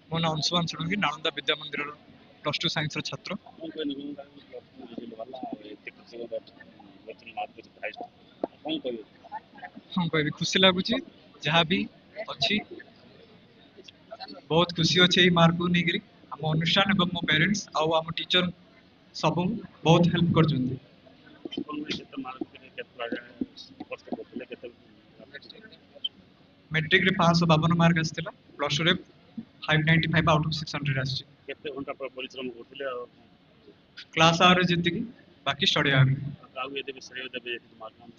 मो ना अंशुमान षडंगी नालंदा विद्या मंदिर +2 साइंस छात्र। हाँ कह खुशी लगुच जहाँ भी अच्छी बहुत खुशी अच्छे मार्क को लेकर आम अनुष्ठान एवं मो पेरेंट्स आम टीचर सब बहुत हेल्प कर मेट्रिक रे 552 मार्क आसला प्लस 2 रे 595 आउट ऑफ 600 आसी केते घंटा परिश्रम करथिले क्लास आवर जति की बाकी स्टडी आवर काउ ये देबे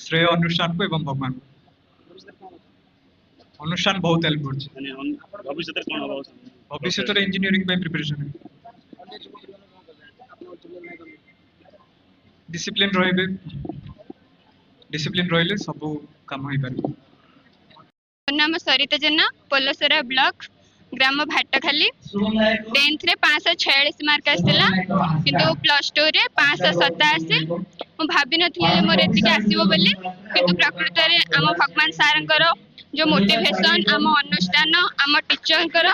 श्रेय अनुष्ठान को एवं भगवान को अनुष्ठान बहुत हेल्प कर भविष्य कोन हो भविष्य रे इंजीनियरिंग पे प्रिपरेशन डिसिप्लिन रहिबे डिसिप्लिन रहिले सब काम होई पारे। नाम सरिता जेना पोलसरा ब्लॉक ग्राम भाटखाली 10th रे 546 मार्क आसला किंतु प्लस 2 रे 587 मु भाबी नथिले मोर एतिके आसीबो बोली किंतु प्रकृत रे आम भगवान सारंकर जो मोटिवेशन आम अनुष्ठान आम टीचर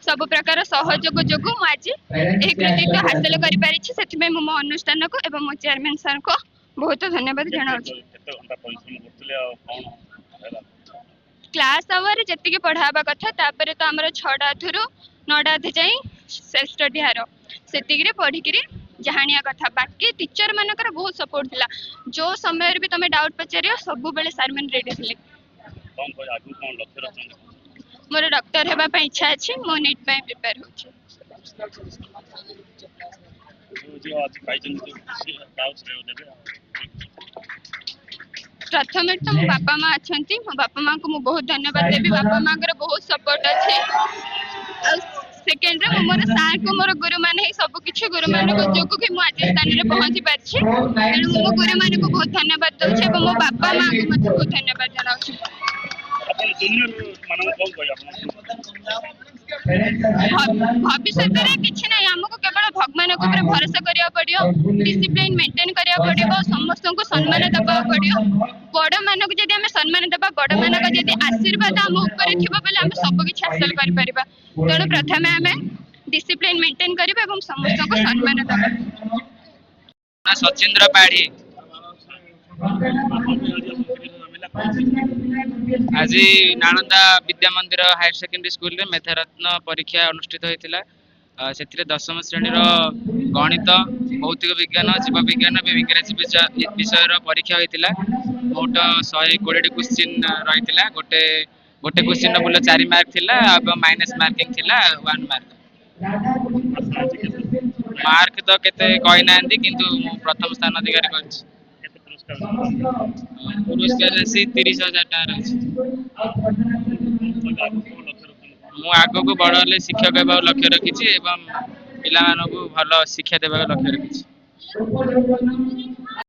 सब प्रकार सहयोग जोगु मु आज एही कृतित्व हासिल करि पारिछि सेति मु मो अनुष्ठान को एवं मो चेयरमैन सर को बहुत धन्यवाद जनाउछि। क्लास आवर जति पढ़ावा कथा तापर तो आमर 6टा अथुरु 9टा अधे जाई सेल्फ स्टडी हार सेतिक पढ़िकी जहानिया कथा बाकी टीचर मानकर बहुत सपोर्ट थिला जो समय भी तुम डाउट पचार सब बेले सर मैंने रेडी थे। मोर डॉक्टर हेबा पई इच्छा अछि मो नीट पई प्रिपेयर होछि। प्रथम तो मो बापा माँ अच्छा मो बापा माँ को बहुत धन्यवाद देवी बापा माँ बहुत सपोर्ट अच्छे सेकेंड रे मोर सार को मोर गुरु मान ही सब किछि गुरु मान को जोगु कि मु आज स्थान रे पहुंची पाछि तेणु मो गुरु मान को बहुत धन्यवाद दउछि और मो बापा माँ को मत बहुत धन्यवाद जनाउछि। भविष्य में किसी ना आमको केवल भगवान को भरोसा करिया पड़ियो डिसिप्लिन मेंटेन करिया पड़ियो समस्त को सम्मान दबा पड़ियो बड़ मान को जदि हमें सम्मान दबा बड़ मान को जदि आशीर्वाद आम ऊपर थिबो बेले हम सब किछि हासिल करि परिबा तेणु प्रथमे हमें डिसिप्लिन मेंटेन करिबा एवं समस्त को सम्मान दबा। सचिंद्र पाढ़ी आज नालंदा विद्या मंदिर हायर सेकेंडरी स्कूल रे मेधारत्न परीक्षा अनुष्ठित होइतिला से 10वीं श्रेणी गणित भौतिक विज्ञान जीव विज्ञान एवं इंग्राजी विषय परीक्षा होइतिला मोट 120 क्वेश्चन रहितिला गोटे क्वेश्चन बोले 4 मार्क थिला एवं माइनस मार्किंग थिला 1 मार्क तो केते कहि नांदी किंतु प्रथम स्थान अधिकारी करछि पुरस्कार राशि 30,000 टका रही। मु आग को बड़ हेले शिक्षक हेबा लक्ष्य रखिछि एवं पिला मानकु भल शिक्षा देबा लक्ष्य रखिछि।